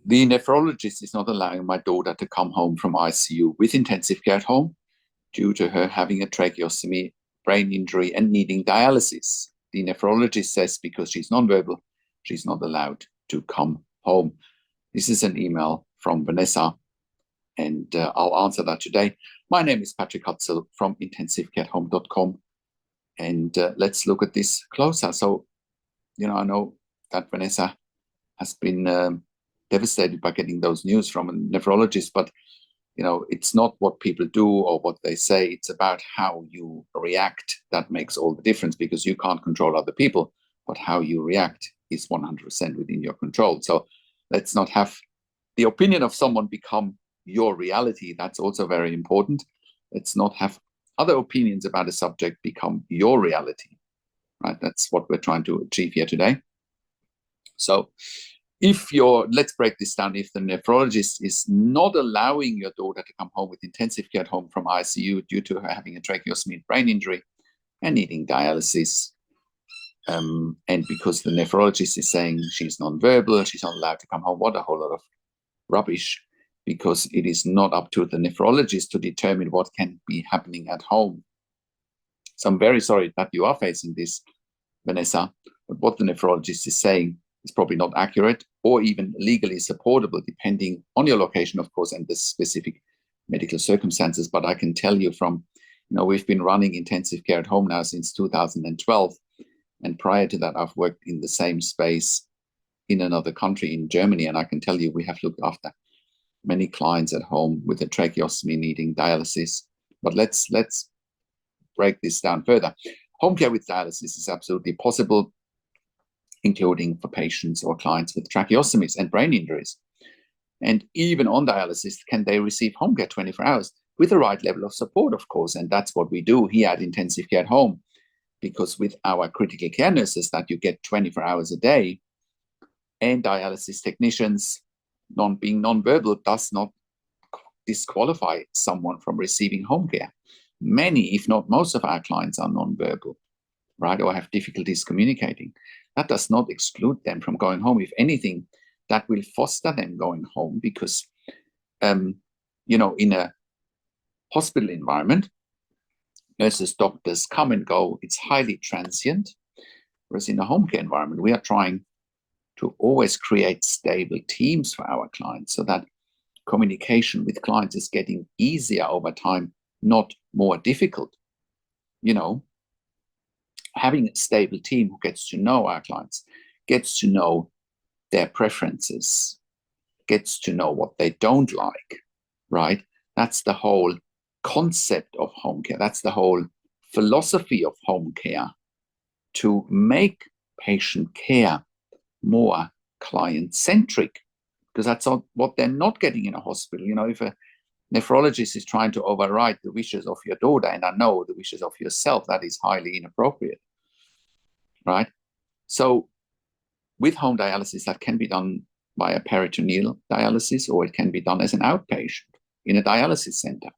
The nephrologist is not allowing my daughter to come home from ICU with intensive care at home due to her having a tracheostomy, brain injury, and needing dialysis. The nephrologist says because she's nonverbal, she's not allowed to come home. This is an email from Vanessa, and I'll answer that today. My name is Patrick Hutzel from intensivecareathome.com, and let's look at this closer. So, I know that Vanessa has been devastated by getting those news from a nephrologist, but it's not what people do or what they say. It's about how you react that makes all the difference, because you can't control other people, but how you react is 100% within your control. So let's not have the opinion of someone become your reality. That's also very important. Let's not have other opinions about a subject become your reality, right? That's what we're trying to achieve here today. So let's break this down. If the nephrologist is not allowing your daughter to come home with intensive care at home from ICU due to her having a tracheostomy brain injury and needing dialysis, and because the nephrologist is saying she's nonverbal, she's not allowed to come home, what a whole lot of rubbish, because it is not up to the nephrologist to determine what can be happening at home. So I'm very sorry that you are facing this, Vanessa, but what the nephrologist is saying is probably not accurate or even legally supportable, depending on your location, of course, and the specific medical circumstances. But I can tell you from, we've been running intensive care at home now since 2012. And prior to that, I've worked in the same space in another country, in Germany. And I can tell you, we have looked after many clients at home with a tracheostomy needing dialysis. But let's break this down further. Home care with dialysis is absolutely possible, including for patients or clients with tracheostomies and brain injuries. And even on dialysis, can they receive home care 24 hours with the right level of support, of course. And that's what we do here at Intensive Care at Home, because with our critical care nurses that you get 24 hours a day, and dialysis technicians, being nonverbal does not disqualify someone from receiving home care. Many, if not most of our clients are nonverbal, right, or have difficulties communicating. That does not exclude them from going home. If anything, that will foster them going home, because, in a hospital environment, nurses, doctors come and go. It's highly transient. Whereas in a home care environment, we are trying to always create stable teams for our clients so that communication with clients is getting easier over time, not more difficult. Having a stable team who gets to know our clients, gets to know their preferences, gets to know what they don't like, right? That's the whole concept of home care. That's the whole philosophy of home care, to make patient care more client-centric, because that's what they're not getting in a hospital. If a nephrologist is trying to override the wishes of your daughter, and I know the wishes of yourself, that is highly inappropriate, right? So with home dialysis, that can be done by a peritoneal dialysis, or it can be done as an outpatient in a dialysis center,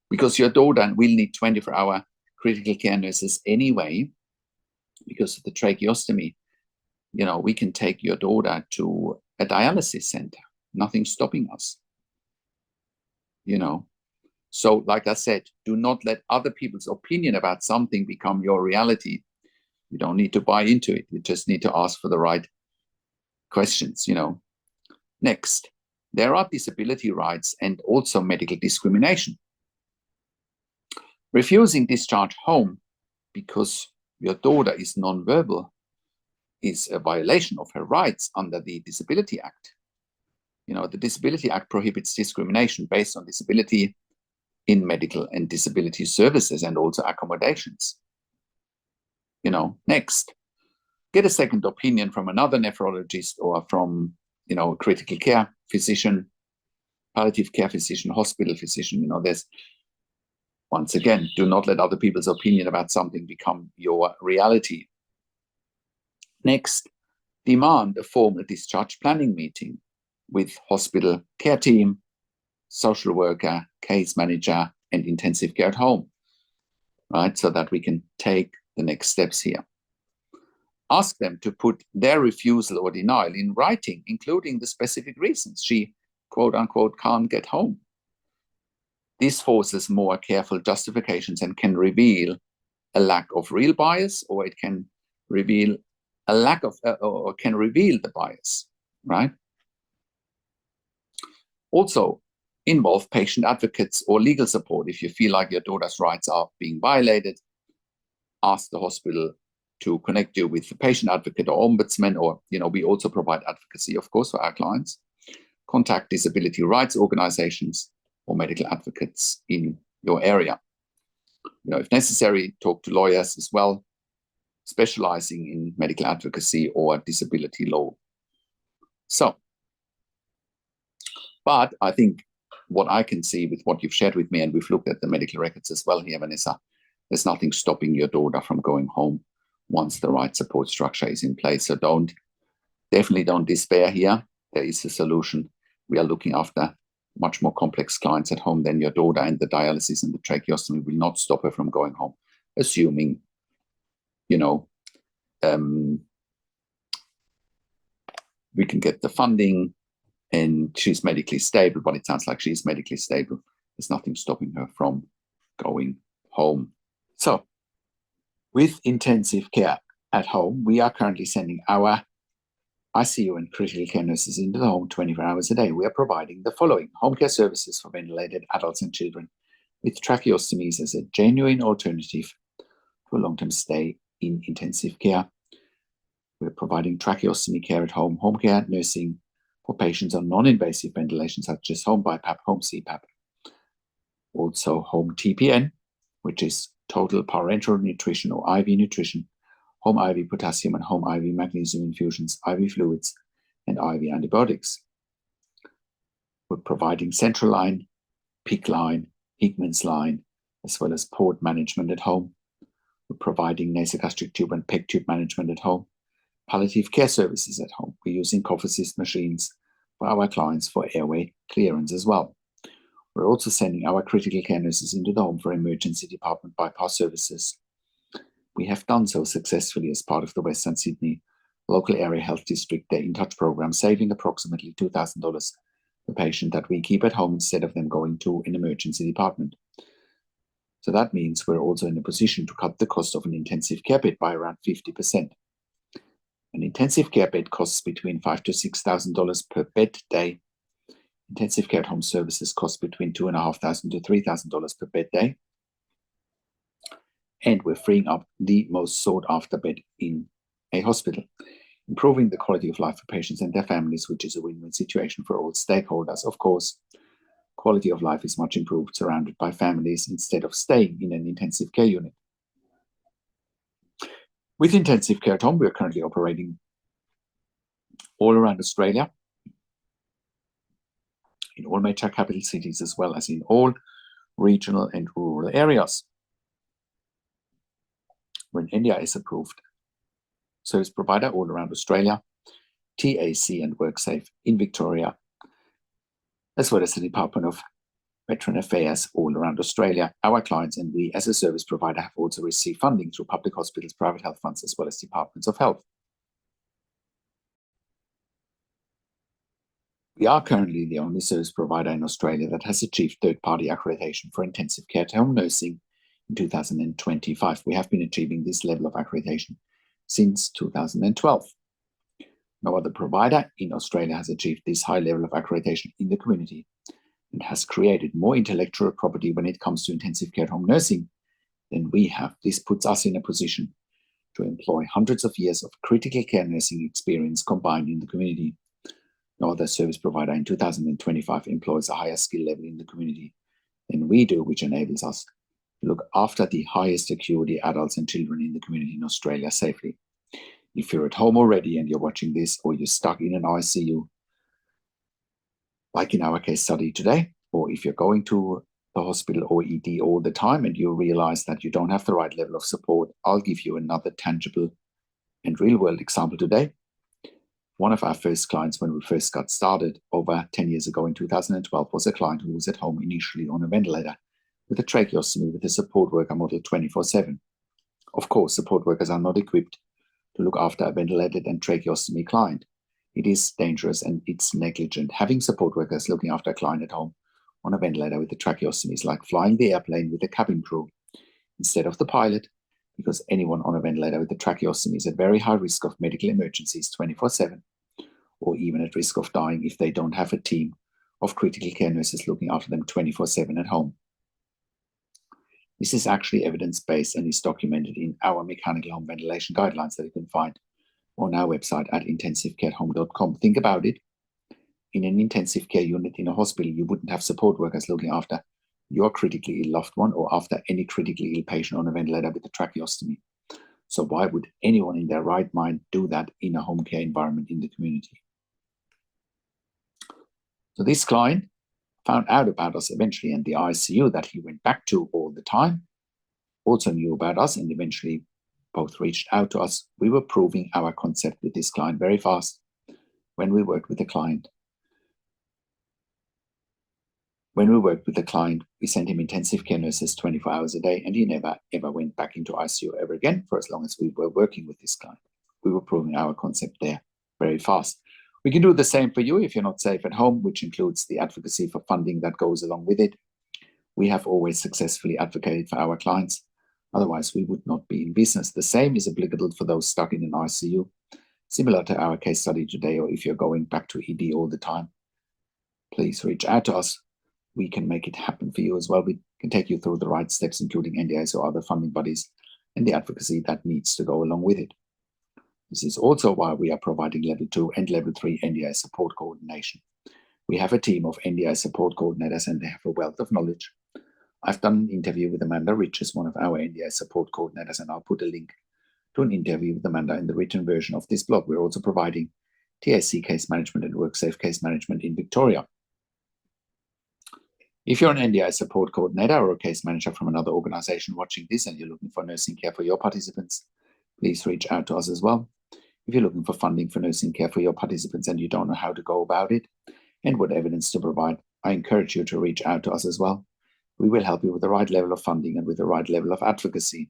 because your daughter will need 24-hour critical care nurses anyway, because of the tracheostomy. We can take your daughter to a dialysis center. Nothing's stopping us. So like I said, do not let other people's opinion about something become your reality. You don't need to buy into it. You just need to ask for the right questions. Next, there are disability rights and also medical discrimination. Refusing discharge home because your daughter is nonverbal is a violation of her rights under the Disability Act. The Disability Act prohibits discrimination based on disability in medical and disability services and also accommodations. Next, get a second opinion from another nephrologist or from, a critical care physician, palliative care physician, hospital physician. There's, once again, do not let other people's opinion about something become your reality. Next, demand a formal discharge planning meeting with hospital care team, social worker, case manager, and intensive care at home, right? So that we can take the next steps here. ask them to put their refusal or denial in writing, including the specific reasons she, quote unquote, can't get home. This forces more careful justifications and can reveal a lack of real bias, or it can reveal a lack of, or can reveal the bias, right? Also, involve patient advocates or legal support. If you feel like your daughter's rights are being violated, ask the hospital to connect you with the patient advocate or ombudsman, or, we also provide advocacy, of course, for our clients. Contact disability rights organizations or medical advocates in your area. If necessary, talk to lawyers as well, specializing in medical advocacy or disability law. So, but I think what I can see with what you've shared with me, and we've looked at the medical records as well here, Vanessa, there's nothing stopping your daughter from going home once the right support structure is in place. So definitely don't despair here. There is a solution. We are looking after much more complex clients at home than your daughter, and the dialysis and the tracheostomy will not stop her from going home, assuming, we can get the funding and she's medically stable, but it sounds like she's medically stable. There's nothing stopping her from going home. So with intensive care at home, we are currently sending our ICU and critical care nurses into the home 24 hours a day. We are providing the following: home care services for ventilated adults and children with tracheostomies as a genuine alternative to a long-term stay in intensive care. We're providing tracheostomy care at home, home care nursing for patients on non-invasive ventilation such as home BiPAP, home CPAP. Also home TPN, which is total parenteral nutrition or IV nutrition, home IV potassium and home IV magnesium infusions, IV fluids, and IV antibiotics. We're providing central line, PICC line, Hickman's line, as well as port management at home. We're providing nasogastric tube and PEG tube management at home. Palliative care services at home. We're using cough assist machines for our clients for airway clearance as well. We're also sending our critical care nurses into the home for emergency department bypass services. We have done so successfully as part of the Western Sydney Local Area Health District Their In Touch program, saving approximately $2,000 per patient that we keep at home instead of them going to an emergency department. So that means we're also in a position to cut the cost of an intensive care bed by around 50%. An intensive care bed costs between $5,000 to $6,000 per bed day. Intensive care at home services cost between $2,500 to $3,000 per bed day. And we're freeing up the most sought after bed in a hospital, improving the quality of life for patients and their families, which is a win-win situation for all stakeholders. Of course, quality of life is much improved surrounded by families instead of staying in an intensive care unit. With intensive care at home, we are currently operating all around Australia, in all major capital cities, as well as in all regional and rural areas. When India is approved service provider all around Australia, TAC and WorkSafe in Victoria, as well as the Department of Veteran Affairs all around Australia. Our clients and we as a service provider have also received funding through public hospitals, private health funds, as well as departments of health. We are currently the only service provider in Australia that has achieved third-party accreditation for intensive care at home nursing in 2025. We have been achieving this level of accreditation since 2012. No other provider in Australia has achieved this high level of accreditation in the community and has created more intellectual property when it comes to intensive care at home nursing than we have. This puts us in a position to employ hundreds of years of critical care nursing experience combined in the community. No other service provider in 2025 employs a higher skill level in the community than we do, which enables us to look after the highest acuity adults and children in the community in Australia safely. If you're at home already and you're watching this, or you're stuck in an ICU, like in our case study today, or if you're going to the hospital or ED all the time and you realize that you don't have the right level of support, I'll give you another tangible and real-world example today. One of our first clients when we first got started over 10 years ago in 2012 was a client who was at home initially on a ventilator with a tracheostomy with a support worker model 24/7. Of course, support workers are not equipped to look after a ventilated and tracheostomy client. It is dangerous and it's negligent. Having support workers looking after a client at home on a ventilator with a tracheostomy is like flying the airplane with the cabin crew instead of the pilot, because anyone on a ventilator with a tracheostomy is at very high risk of medical emergencies 24/7, or even at risk of dying if they don't have a team of critical care nurses looking after them 24/7 at home. This is actually evidence-based and is documented in our mechanical home ventilation guidelines that you can find on our website at intensivecareatehome.com. Think about it. In an intensive care unit in a hospital, you wouldn't have support workers looking after your critically ill loved one or after any critically ill patient on a ventilator with a tracheostomy. So why would anyone in their right mind do that in a home care environment in the community? So this client found out about us eventually, and the ICU that he went back to all the time also knew about us and eventually both reached out to us. We were proving our concept with this client very fast when we worked with the client. When we worked with the client, we sent him intensive care nurses 24 hours a day, and he never ever went back into ICU ever again for as long as we were working with this client. We were proving our concept there very fast. We can do the same for you if you're not safe at home, which includes the advocacy for funding that goes along with it. We have always successfully advocated for our clients. Otherwise, we would not be in business. The same is applicable for those stuck in an ICU, similar to our case study today, or if you're going back to ED all the time. Please reach out to us. We can make it happen for you as well. We can take you through the right steps, including NDAs or other funding bodies, and the advocacy that needs to go along with it. This is also why we are providing Level 2 and Level 3 NDA support coordination. We have a team of NDA support coordinators, and they have a wealth of knowledge. I've done an interview with Amanda Riches, one of our NDA support coordinators, and I'll put a link to an interview with Amanda in the written version of this blog. We're also providing TAC case management and WorkSafe case management in Victoria. If you're an NDI support coordinator or a case manager from another organization watching this and you're looking for nursing care for your participants, please reach out to us as well. If you're looking for funding for nursing care for your participants and you don't know how to go about it and what evidence to provide, I encourage you to reach out to us as well. We will help you with the right level of funding and with the right level of advocacy.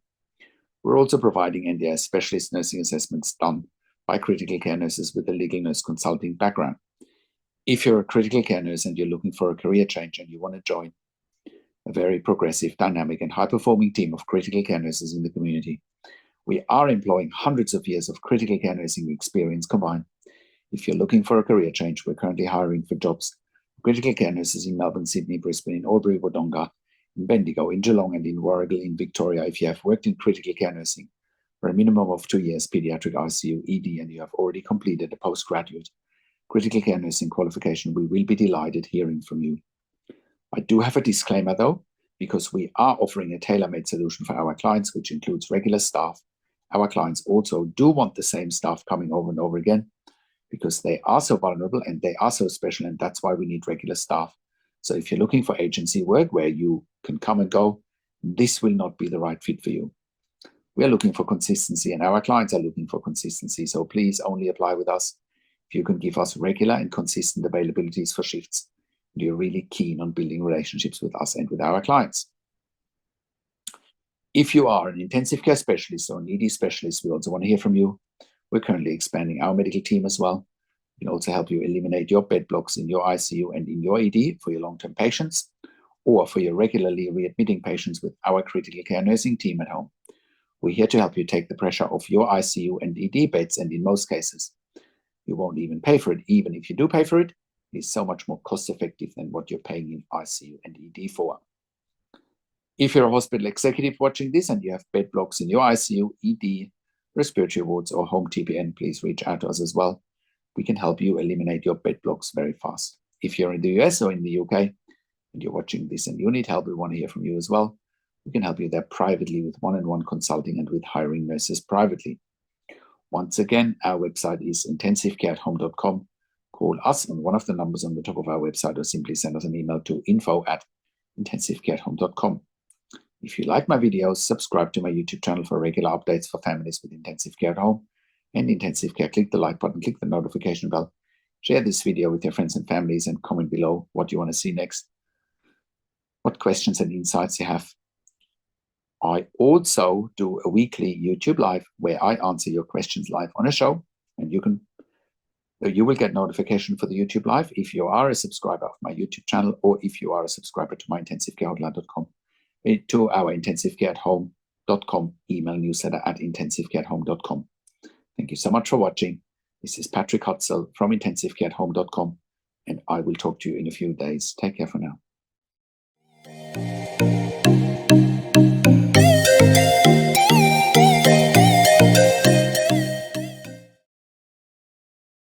We're also providing NDI specialist nursing assessments done by critical care nurses with a legal nurse consulting background. If you're a critical care nurse and you're looking for a career change and you want to join a very progressive, dynamic, and high-performing team of critical care nurses in the community, we are employing hundreds of years of critical care nursing experience combined. If you're looking for a career change, we're currently hiring for jobs for critical care nurses in Melbourne, Sydney, Brisbane, in Albury, Wodonga, in Bendigo, in Geelong, and in Warragul in Victoria. If you have worked in critical care nursing for a minimum of 2 years, pediatric ICU, ED, and you have already completed a postgraduate critical care nursing qualification, we will be delighted hearing from you. I do have a disclaimer though, because we are offering a tailor-made solution for our clients, which includes regular staff. Our clients also do want the same staff coming over and over again because they are so vulnerable and they are so special, and that's why we need regular staff. So if you're looking for agency work where you can come and go, this will not be the right fit for you. We are looking for consistency and our clients are looking for consistency. So please only apply with us if you can give us regular and consistent availabilities for shifts, and you're really keen on building relationships with us and with our clients. If you are an intensive care specialist or an ED specialist, we also want to hear from you. We're currently expanding our medical team as well. We can also help you eliminate your bed blocks in your ICU and in your ED for your long-term patients, or for your regularly readmitting patients with our critical care nursing team at home. We're here to help you take the pressure off your ICU and ED beds, and in most cases, you won't even pay for it. Even if you do pay for it, it's so much more cost-effective than what you're paying in ICU and ED for. If you're a hospital executive watching this and you have bed blocks in your ICU, ED, respiratory wards, or home TPN, please reach out to us as well. We can help you eliminate your bed blocks very fast. If you're in the US or in the UK and you're watching this and you need help, we want to hear from you as well. We can help you there privately with one-on-one consulting and with hiring nurses privately. Once again, our website is intensivecareatehome.com. Call us on one of the numbers on the top of our website or simply send us an email to info@intensivecareatehome.com. If you like my videos, subscribe to my YouTube channel for regular updates for families with intensive care at home and intensive care. Click the like button, click the notification bell, share this video with your friends and families, and comment below what you want to see next, what questions and insights you have. I also do a weekly YouTube live where I answer your questions live on a show, and you will get notification for the YouTube live if you are a subscriber of my YouTube channel, or if you are a subscriber to my intensivecarehotline.com, to our intensivecareathome.com email newsletter at intensivecareathome.com. Thank you so much for watching. This is Patrick Hutzel from intensivecareathome.com, and I will talk to you in a few days. Take care for now.